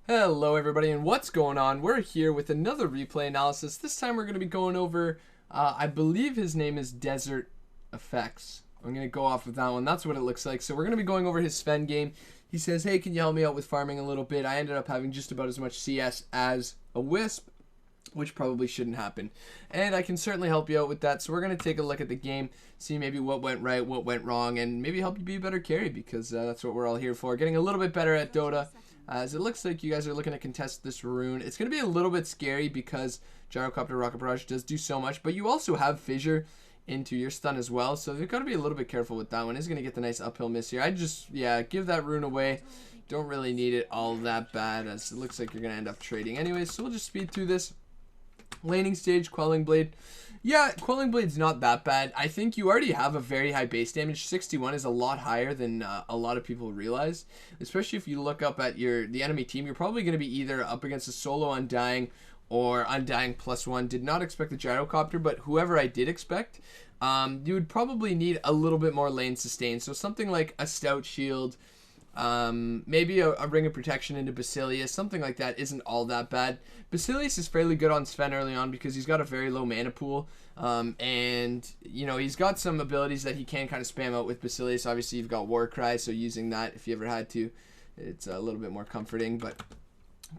Hello everybody, and what's going on? We're here with another replay analysis. This time we're going to be going over, I believe his name is Dsrtfx. I'm going to go off of that one. That's what it looks like. So we're going to be going over his Sven game. He says, hey, can you help me out with farming a little bit? I ended up having just about as much CS as a Wisp, which probably shouldn't happen. And I can certainly help you out with that. So we're going to take a look at the game, see maybe what went right, what went wrong, and maybe help you be a better carry, because that's what we're all here for. Getting a little bit better at Dota. As it looks like you guys are looking to contest this rune. It's going to be a little bit scary because Gyrocopter Rocket Barrage does do so much, but you also have Fissure into your stun as well, so you've got to be a little bit careful with that one. He's going to get the nice uphill miss here. I just, give that rune away. Don't really need it all that bad, as it looks like you're going to end up trading anyways, so we'll just speed through this. Laning stage, Quelling Blade. Yeah, Quelling Blade's not that bad. I think you already have a very high base damage. 61 is a lot higher than a lot of people realize. Especially if you look up at the enemy team, you're probably going to be either up against a solo Undying or Undying +1. Did not expect the Gyrocopter, but whoever I did expect, you would probably need a little bit more lane sustain. So something like a Stout Shield, maybe a Ring of Protection into Basilius, something like that isn't all that bad. Basilius is fairly good on Sven early on because he's got a very low mana pool, and he's got some abilities that he can kind of spam out with Basilius. Obviously you've got Warcry, so using that if you ever had to, it's a little bit more comforting, but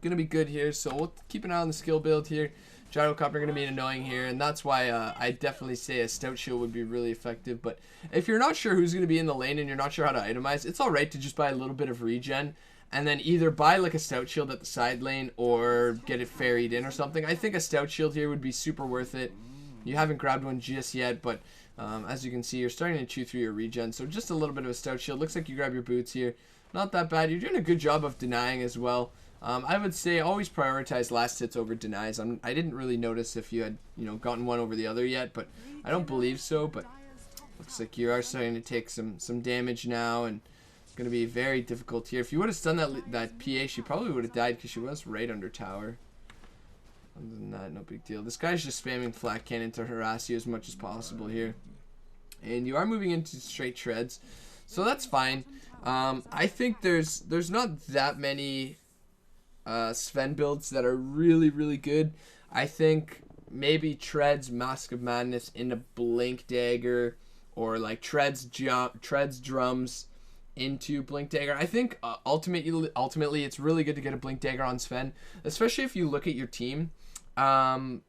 gonna be good here. So we'll keep an eye on the skill build here. Gyrocopter going to be annoying here, and that's why I definitely say a Stout Shield would be really effective. But if you're not sure who's going to be in the lane and you're not sure how to itemize, it's alright to just buy a little bit of regen and then either buy like a Stout Shield at the side lane or get it ferried in or something. I think a Stout Shield here would be super worth it. You haven't grabbed one just yet, but as you can see, you're starting to chew through your regen, so just a little bit of a Stout Shield. Looks like you grab your boots here. Not that bad. You're doing a good job of denying as well. I would say always prioritize last hits over denies. I didn't really notice if you had, gotten one over the other yet, but I don't believe so. But looks like you are starting to take some damage now, and it's going to be very difficult here. If you would have stunned that PA, she probably would have died because she was right under tower. Other than that, no big deal. This guy's just spamming Flat Cannon to harass you as much as possible here. And you are moving into straight treads, so that's fine. I think there's not that many Sven builds that are really good. I think maybe Treads Mask of Madness into Blink Dagger, or like Treads Drums into Blink Dagger. I think ultimately it's really good to get a Blink Dagger on Sven, especially if you look at your team. You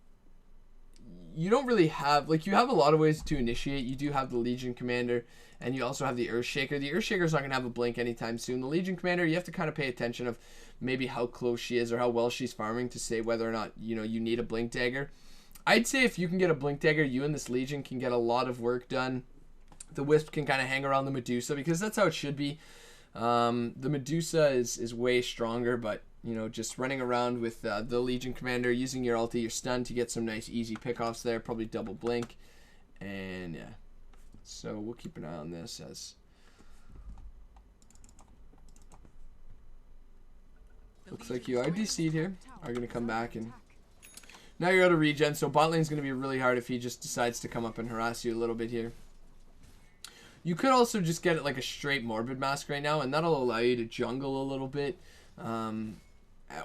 don't really have, you have a lot of ways to initiate. You do have the Legion Commander, and you also have the Earthshaker. The Earthshaker's not going to have a blink anytime soon. The Legion Commander, you have to kind of pay attention of maybe how close she is or how well she's farming to say whether or not, you need a Blink Dagger. I'd say if you can get a Blink Dagger, you and this Legion can get a lot of work done. The Wisp can kind of hang around the Medusa because that's how it should be. The Medusa is way stronger, but just running around with the Legion Commander, using your ulti, your stun to get some nice easy pickoffs there, probably double blink, and yeah. So we'll keep an eye on this as looks like you are DC'd here. Are going to come back, and now you're out of regen, so bot lane's going to be really hard if he just decides to come up and harass you a little bit here. You could also just get it like a straight Morbid Mask right now, and that'll allow you to jungle a little bit.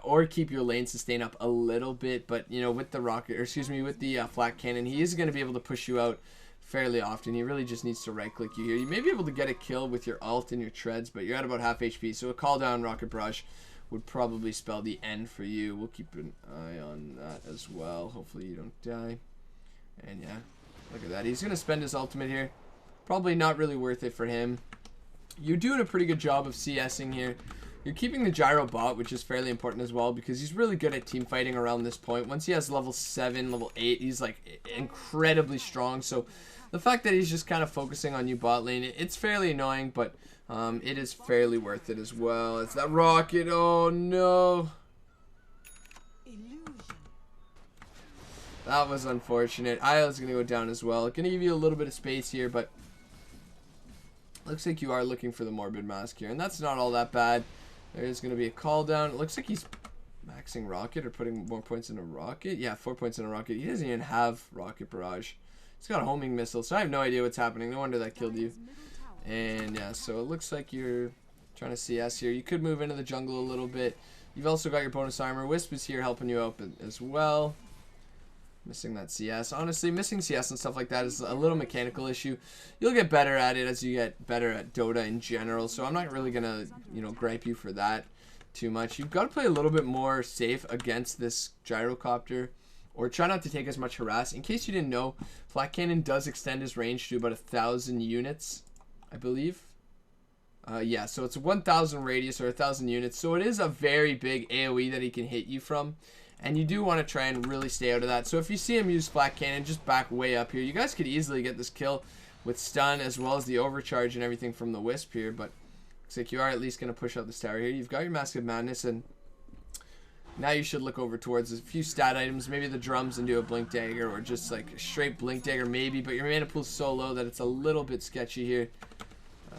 Or keep your lane sustain up a little bit, but with the with the Flat Cannon, he is going to be able to push you out fairly often. He really just needs to right click you here. You may be able to get a kill with your ult and your treads, but you're at about half HP, so a call down Rocket Barrage would probably spell the end for you. We'll keep an eye on that as well. Hopefully you don't die. And yeah, look at that. He's going to spend his ultimate here. Probably not really worth it for him. You're doing a pretty good job of CSing here. You're keeping the Gyro bot, which is fairly important as well, because he's really good at team fighting around this point. Once he has level 7, level 8, he's like incredibly strong. So the fact that he's just kind of focusing on you bot lane, it's fairly annoying, but it is fairly worth it as well. It's that rocket. Oh no. That was unfortunate. Isle's going to go down as well. Going to give you a little bit of space here, but looks like you are looking for the Morbid Mask here, and that's not all that bad. There is going to be a call down. It looks like he's maxing Rocket or putting more points in a Rocket. Yeah, 4 points in a Rocket. He doesn't even have Rocket Barrage. He's got a homing missile, so I have no idea what's happening. No wonder that killed you. And yeah, so it looks like you're trying to CS here. You could move into the jungle a little bit. You've also got your bonus armor. Wisp is here helping you out as well. Missing that CS. Honestly, missing CS and stuff like that is a little mechanical issue. You'll get better at it as you get better at Dota in general. So I'm not really going to, you know, gripe you for that too much. You've got to play a little bit more safe against this gyrocopter. Or try not to take as much harass. In case you didn't know, Flak Cannon does extend his range to about 1,000 units, I believe. Yeah, so it's 1,000 radius or 1,000 units. So it is a very big AoE that he can hit you from. And you do want to try and really stay out of that. So if you see him use Flak Cannon, just back way up here. You guys could easily get this kill with stun as well as the overcharge and everything from the Wisp here. But looks like you are at least going to push out this tower here. You've got your Mask of Madness, and now you should look over towards a few stat items. Maybe the drums and do a Blink Dagger, or just like a straight Blink Dagger maybe. But your mana pool's so low that it's a little bit sketchy here.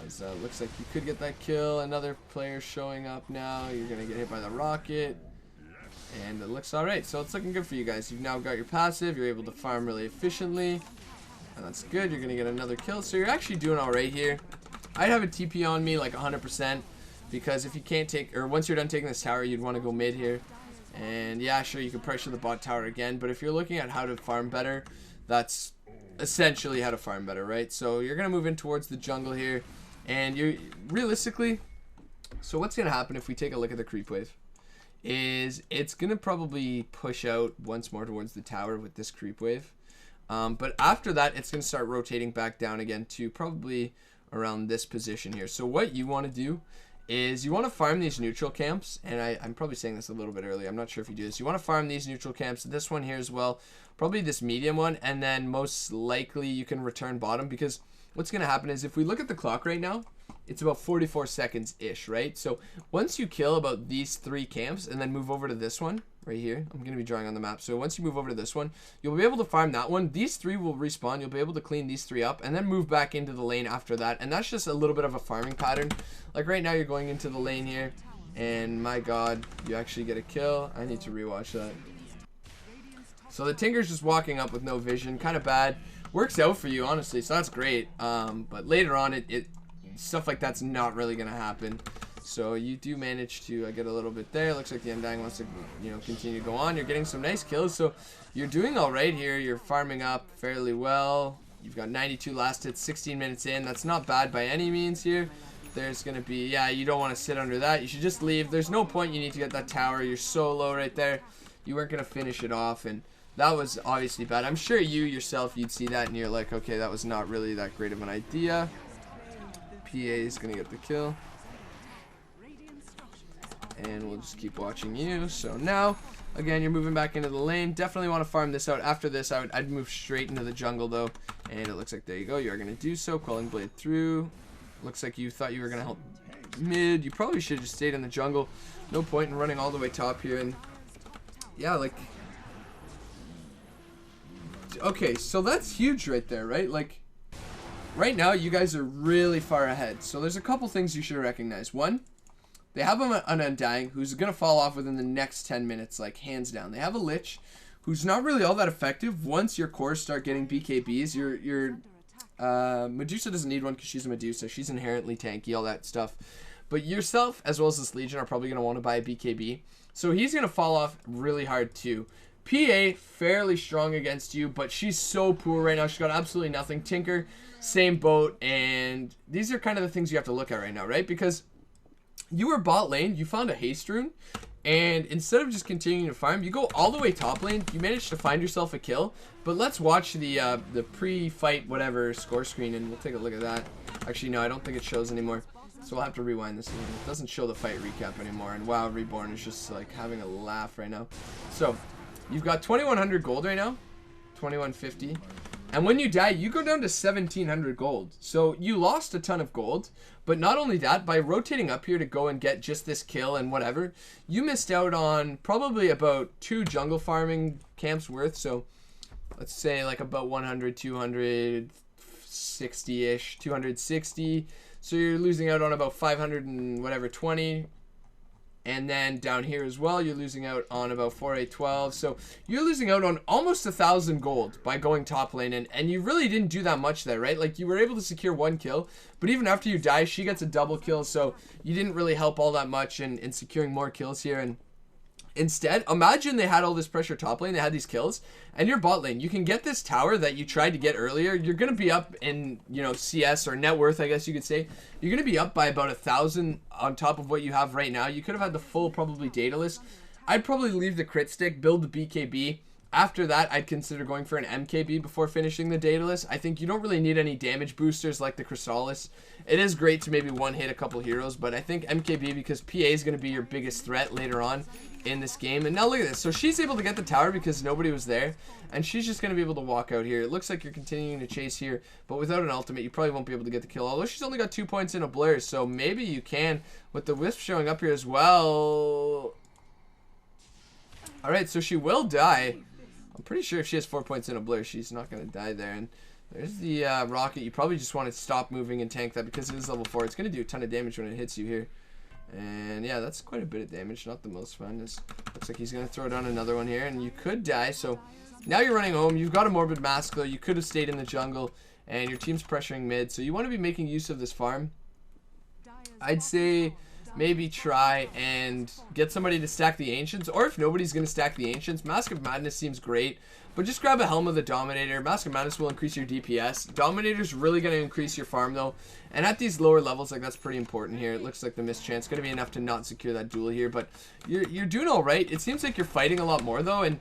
As looks like you could get that kill. Another player showing up now. You're going to get hit by the rocket. And it looks alright, so it's looking good for you guys. You've now got your passive, you're able to farm really efficiently. And that's good, you're going to get another kill. So you're actually doing alright here. I'd have a TP on me like 100%. Because if you can't take, or once you're done taking this tower, you'd want to go mid here. And yeah, sure, you can pressure the bot tower again. But if you're looking at how to farm better, that's essentially how to farm better, right? So you're going to move in towards the jungle here. And you realistically, so what's going to happen if we take a look at the creep wave? Is it's gonna probably push out once more towards the tower with this creep wave, but after that it's gonna start rotating back down again to probably around this position here. So what you want to do is you want to farm these neutral camps, and I'm probably saying this a little bit early, I'm not sure if you do this. You want to farm these neutral camps, this one here as well, probably this medium one, and then most likely you can return bottom, because what's gonna happen is if we look at the clock right now, it's about 44 seconds-ish, right? So once you kill about these 3 camps and then move over to this one right here, I'm going to be drawing on the map. So once you move over to this one, you'll be able to farm that one. These 3 will respawn. You'll be able to clean these 3 up and then move back into the lane after that. And that's just a little bit of a farming pattern. Like right now, you're going into the lane here, and my god, you actually get a kill. I need to rewatch that. So the Tinker's just walking up with no vision. Kind of bad. Works out for you, honestly, so that's great. But later on, stuff like that's not really gonna happen. So you do manage to get a little bit there. Looks like the Undying wants to, you know, continue to go on. You're getting some nice kills, so you're doing all right here. You're farming up fairly well. You've got 92 last hits, 16 minutes in. That's not bad by any means here. There's gonna be, yeah, you don't want to sit under that. You should just leave. There's no point. You need to get that tower. You're so low right there. You weren't gonna finish it off, and that was obviously bad. I'm sure you yourself, you'd see that and you're like, okay, that was not really that great of an idea. PA is going to get the kill. And we'll just keep watching you. So now, again, you're moving back into the lane. Definitely want to farm this out. After this, I'd move straight into the jungle, though. And it looks like, there you go. You are going to do so. Quelling Blade through. Looks like you thought you were going to help mid. You probably should have just stayed in the jungle. No point in running all the way top here. And yeah, like, okay, so that's huge right there, right? Like, right now, you guys are really far ahead. So there's a couple things you should recognize. One, they have an Undying who's going to fall off within the next 10 minutes, like hands down. They have a Lich who's not really all that effective. Once your cores start getting BKBs, your Medusa doesn't need one because she's a Medusa. She's inherently tanky, all that stuff. But yourself, as well as this Legion, are probably going to want to buy a BKB. So he's going to fall off really hard too. PA, fairly strong against you, but she's so poor right now. She's got absolutely nothing. Tinker, same boat, and these are kind of the things you have to look at right now, right? Because you were bot lane, you found a haste rune, and instead of just continuing to farm, you go all the way top lane, you managed to find yourself a kill. But let's watch the pre-fight whatever score screen, and we'll take a look at that. Actually, no, I don't think it shows anymore. So we'll have to rewind this a little. It doesn't show the fight recap anymore, and wow, Reborn is just like having a laugh right now. So you've got 2,100 gold right now, 2,150. And when you die, you go down to 1,700 gold. So you lost a ton of gold. But not only that, by rotating up here to go and get just this kill and whatever, you missed out on probably about 2 jungle farming camps worth. So let's say like about 100, 260-ish, 260. So you're losing out on about 500 and whatever, 20. And then down here as well, you're losing out on about 4812. So you're losing out on almost 1,000 gold by going top lane. And you really didn't do that much there, right? Like, you were able to secure 1 kill. But even after you die, she gets a double kill. So you didn't really help all that much in securing more kills here. And instead, imagine they had all this pressure top lane, they had these kills, and your bot lane, you can get this tower that you tried to get earlier. You're going to be up in, you know, CS or net worth, I guess you could say. You're going to be up by about 1,000 on top of what you have right now. You could have had the full, probably, Daedalus. I'd probably leave the crit stick, build the BKB. After that, I'd consider going for an MKB before finishing the Daedalus. I think you don't really need any damage boosters like the Chrysalis. It is great to maybe one-hit a couple heroes, but I think MKB, because PA is going to be your biggest threat later on in this game. And now look at this. So she's able to get the tower because nobody was there, and she's just going to be able to walk out here. It looks like you're continuing to chase here, but without an ultimate, you probably won't be able to get the kill, although she's only got 2 points in a blur, so maybe you can with the Wisp showing up here as well. Alright, so she will die. I'm pretty sure if she has 4 points in a blur, she's not going to die there. And there's the rocket. You probably just want to stop moving and tank that because it is level 4. It's going to do a ton of damage when it hits you here. And yeah, that's quite a bit of damage. Not the most fun. Looks like he's going to throw down another one here. And you could die. So now you're running home. You've got a Morbid Mask, though. You could have stayed in the jungle. And your team's pressuring mid. So you want to be making use of this farm. I'd say maybe try and get somebody to stack the Ancients, or if nobody's going to stack the Ancients, Mask of Madness seems great, but just grab a Helm of the Dominator. Mask of Madness will increase your DPS. Dominator's really going to increase your farm, though, and at these lower levels, like, that's pretty important here. It looks like the mischance going to be enough to not secure that duel here, but you're doing all right. It seems like you're fighting a lot more, though, and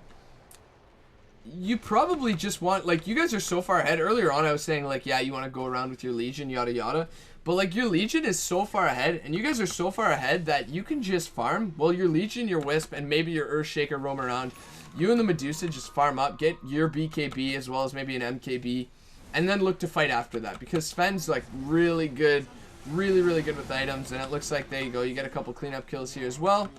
you probably just want, like, you guys are so far ahead. Earlier on, I was saying, like, yeah, you want to go around with your Legion, yada yada. But, like, your Legion is so far ahead, and you guys are so far ahead that you can just farm. Well, your Legion, your Wisp, and maybe your Earthshaker roam around. You and the Medusa just farm up, get your BKB as well as maybe an MKB, and then look to fight after that. Because Sven's, like, really good, really good with items, and it looks like, there you go, you get a couple cleanup kills here as well.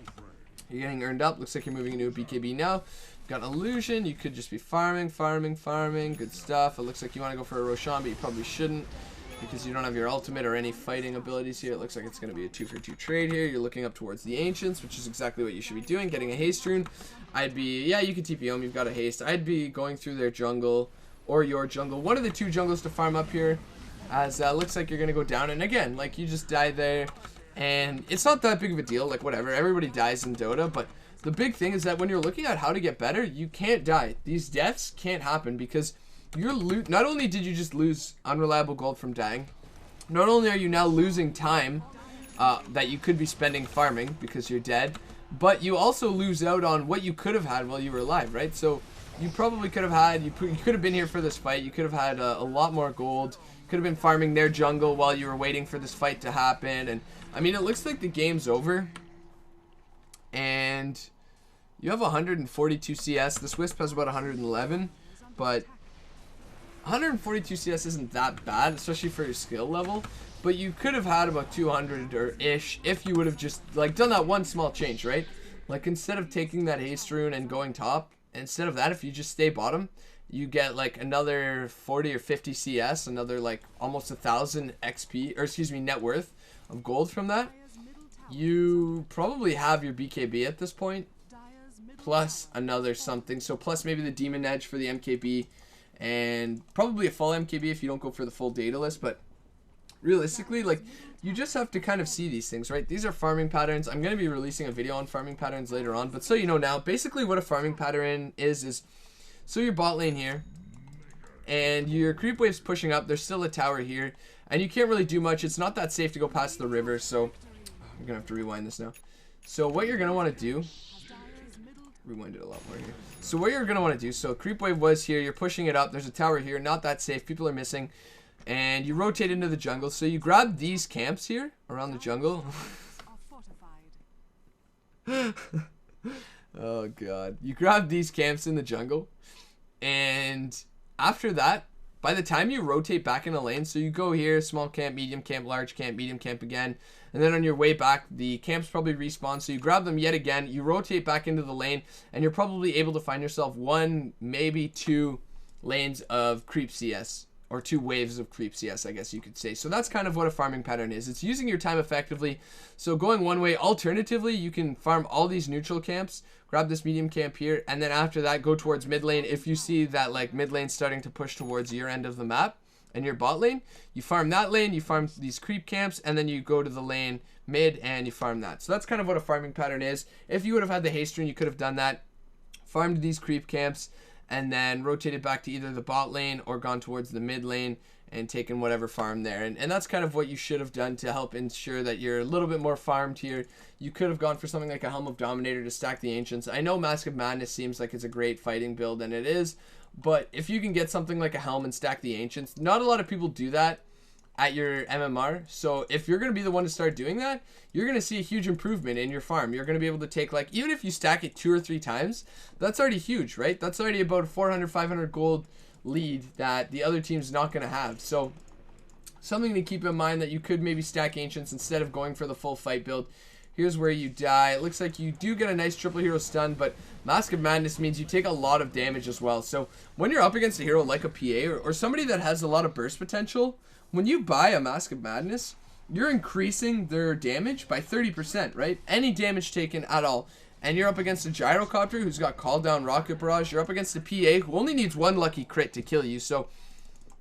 You're getting earned up. Looks like you're moving into a BKB now. Got an Illusion. You could just be farming. Good stuff. It looks like you want to go for a Roshan, but you probably shouldn't, because you don't have your ultimate or any fighting abilities here. It looks like it's going to be a 2-for-2 trade here. You're looking up towards the Ancients, which is exactly what you should be doing. Getting a haste rune. I'd be, yeah, you can TP home. You've got a haste. I'd be going through their jungle or your jungle. One of the two jungles to farm up here, as looks like you're going to go down. And again, like, you just die there, and it's not that big of a deal. Like, whatever. Everybody dies in Dota, but the big thing is that when you're looking at how to get better, you can't die. These deaths can't happen because not only did you just lose unreliable gold from dying, not only are you now losing time that you could be spending farming because you're dead, but you also lose out on what you could have had while you were alive, right? So you probably could have had, you could have been here for this fight, you could have had a lot more gold, could have been farming their jungle while you were waiting for this fight to happen. And I mean, it looks like the game's over, and you have 142 CS. This Wisp has about 111, but 142 CS isn't that bad, especially for your skill level, but you could have had about 200 or ish if you would have just, like, done that one small change, right? Like, instead of taking that haste rune and going top, instead of that, if you just stay bottom, you get like another 40 or 50 CS, another like almost 1,000 XP, or excuse me, net worth of gold from that. You probably have your BKB at this point, plus another something, so plus maybe the Demon Edge for the MKB, and probably a full MKB if you don't go for the full Daedalus. But realistically, like, you just have to kind of see these things, right? These are farming patterns. I'm going to be releasing a video on farming patterns later on, but so you know now, basically what a farming pattern is so your bot lane here, and your creep wave's pushing up. There's still a tower here, and you can't really do much. It's not that safe to go past the river, so I'm going to have to rewind this now. So what you're going to want to do, rewind it a lot more here. So what you're going to want to do, so creep wave was here, you're pushing it up, there's a tower here, not that safe, people are missing, and you rotate into the jungle. So you grab these camps here around the jungle. Oh god. You grab these camps in the jungle, and after that, by the time you rotate back in a lane, so you go here, small camp, medium camp, large camp, medium camp again, and then on your way back, the camps probably respawn, so you grab them yet again, you rotate back into the lane, and you're probably able to find yourself 1, maybe 2 lanes of creep CS, or 2 waves of creep CS, I guess you could say. So that's kind of what a farming pattern is. It's using your time effectively. So going one way, alternatively, you can farm all these neutral camps, grab this medium camp here, and then after that, go towards mid lane. If you see that like mid lane starting to push towards your end of the map and your bot lane, you farm that lane, you farm these creep camps, and then you go to the lane mid and you farm that. So that's kind of what a farming pattern is. If you would have had the haste rune, you could have done that, farmed these creep camps, and then rotated back to either the bot lane or gone towards the mid lane and taken whatever farm there. And that's kind of what you should have done to help ensure that you're a little bit more farmed here. You could have gone for something like a Helm of Dominator to stack the Ancients. I know Mask of Madness seems like it's a great fighting build, and it is, but if you can get something like a Helm and stack the Ancients, not a lot of people do that at your MMR. So if you're going to be the one to start doing that, you're going to see a huge improvement in your farm. You're going to be able to take, like, even if you stack it 2 or 3 times, that's already huge, right? That's already about a 400, 500 gold lead that the other team's not going to have. So something to keep in mind, that you could maybe stack Ancients instead of going for the full fight build. Here's where you die. It looks like you do get a nice triple hero stun, but Mask of Madness means you take a lot of damage as well. So when you're up against a hero like a PA or somebody that has a lot of burst potential, when you buy a Mask of Madness, you're increasing their damage by 30%, right? Any damage taken at all. And you're up against a Gyrocopter who's got Call Down Rocket Barrage. You're up against a PA who only needs 1 lucky crit to kill you. So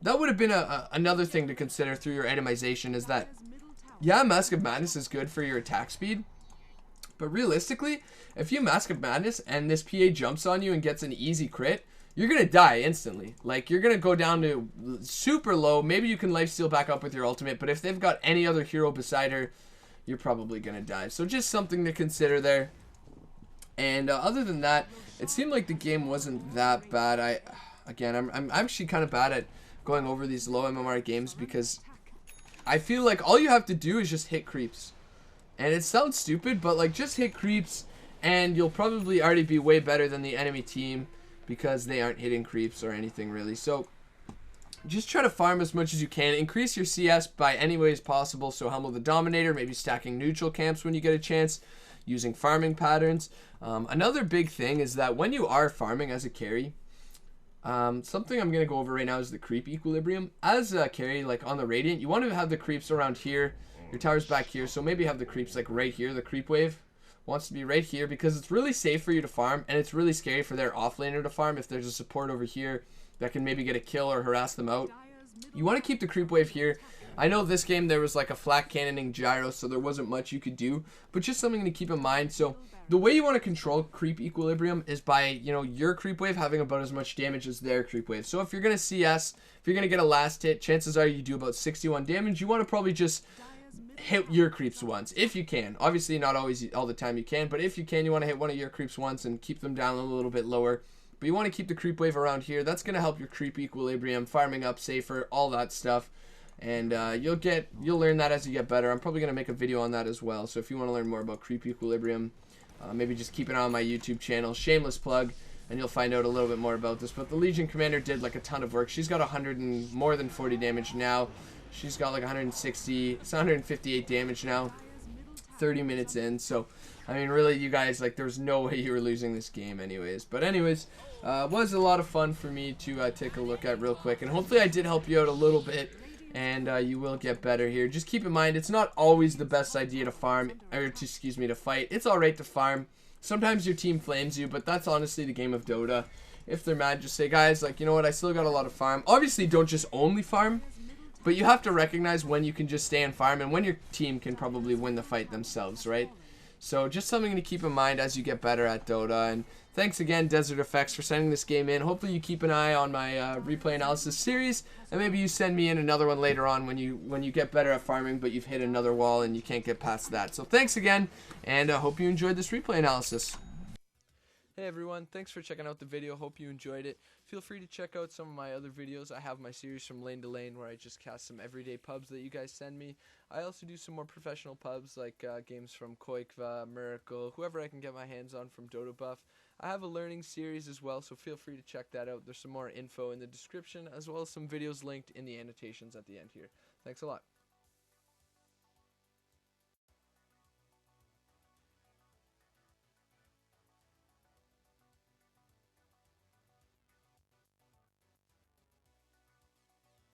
that would have been another thing to consider through your itemization, is that, yeah, Mask of Madness is good for your attack speed, but realistically, if you Mask of Madness and this PA jumps on you and gets an easy crit, you're going to die instantly. Like, you're going to go down to super low. Maybe you can lifesteal back up with your ultimate, but if they've got any other hero beside her, you're probably going to die. So just something to consider there. And other than that, it seemed like the game wasn't that bad. I'm actually kind of bad at going over these low MMR games, because I feel like all you have to do is just hit creeps. And it sounds stupid, but like, just hit creeps and you'll probably already be way better than the enemy team, because they aren't hitting creeps or anything really. So just try to farm as much as you can. Increase your CS by any ways possible. So Helm of the Dominator, maybe stacking neutral camps when you get a chance, using farming patterns. Another big thing is that when you are farming as a carry, something I'm going to go over right now is the creep equilibrium. As a carry, like on the Radiant, you want to have the creeps around here. Your tower's back here, so maybe have the creeps like right here. The creep wave wants to be right here, because it's really safe for you to farm, and it's really scary for their offlaner to farm if there's a support over here that can maybe get a kill or harass them out. You want to keep the creep wave here. I know this game there was like a flak cannoning gyro, so there wasn't much you could do, but just something to keep in mind. So the way you want to control creep equilibrium is by, you know, your creep wave having about as much damage as their creep wave. So if you're going to CS, if you're going to get a last hit, chances are you do about 61 damage. You want to probably just hit your creeps once, if you can. Obviously not always all the time you can, but if you can, you want to hit one of your creeps once and keep them down a little bit lower. But you want to keep the creep wave around here. That's going to help your creep equilibrium, farming up safer, all that stuff. And you'll learn that as you get better. I'm probably going to make a video on that as well. So if you want to learn more about creep equilibrium, maybe just keep it on my YouTube channel, shameless plug, and you'll find out a little bit more about this. But the Legion Commander did like a ton of work. She's got 100 and more than 40 damage now. She's got like 160, it's 158 damage now, 30 minutes in. So, I mean, really, you guys, like, there's no way you were losing this game anyways. But anyways, it was a lot of fun for me to take a look at real quick. And hopefully I did help you out a little bit, and you will get better here. Just keep in mind, it's not always the best idea to farm, or to fight. It's alright to farm. Sometimes your team flames you, but that's honestly the game of Dota. If they're mad, just say, guys, like, you know what, I still got a lot of farm. Obviously, don't just only farm, but you have to recognize when you can just stay and farm and when your team can probably win the fight themselves, right? So just something to keep in mind as you get better at Dota. And thanks again, Dsrtfx, for sending this game in. Hopefully you keep an eye on my replay analysis series, and maybe you send me in another one later on when you get better at farming, but you've hit another wall and you can't get past that. So thanks again, and I hope you enjoyed this replay analysis. Hey everyone, thanks for checking out the video. Hope you enjoyed it. Feel free to check out some of my other videos. I have my series From Lane to Lane, where I just cast some everyday pubs that you guys send me. I also do some more professional pubs, like games from Koikva, Miracle, whoever I can get my hands on from Dota Buff. I have a learning series as well, so feel free to check that out. There's some more info in the description, as well as some videos linked in the annotations at the end here. Thanks a lot.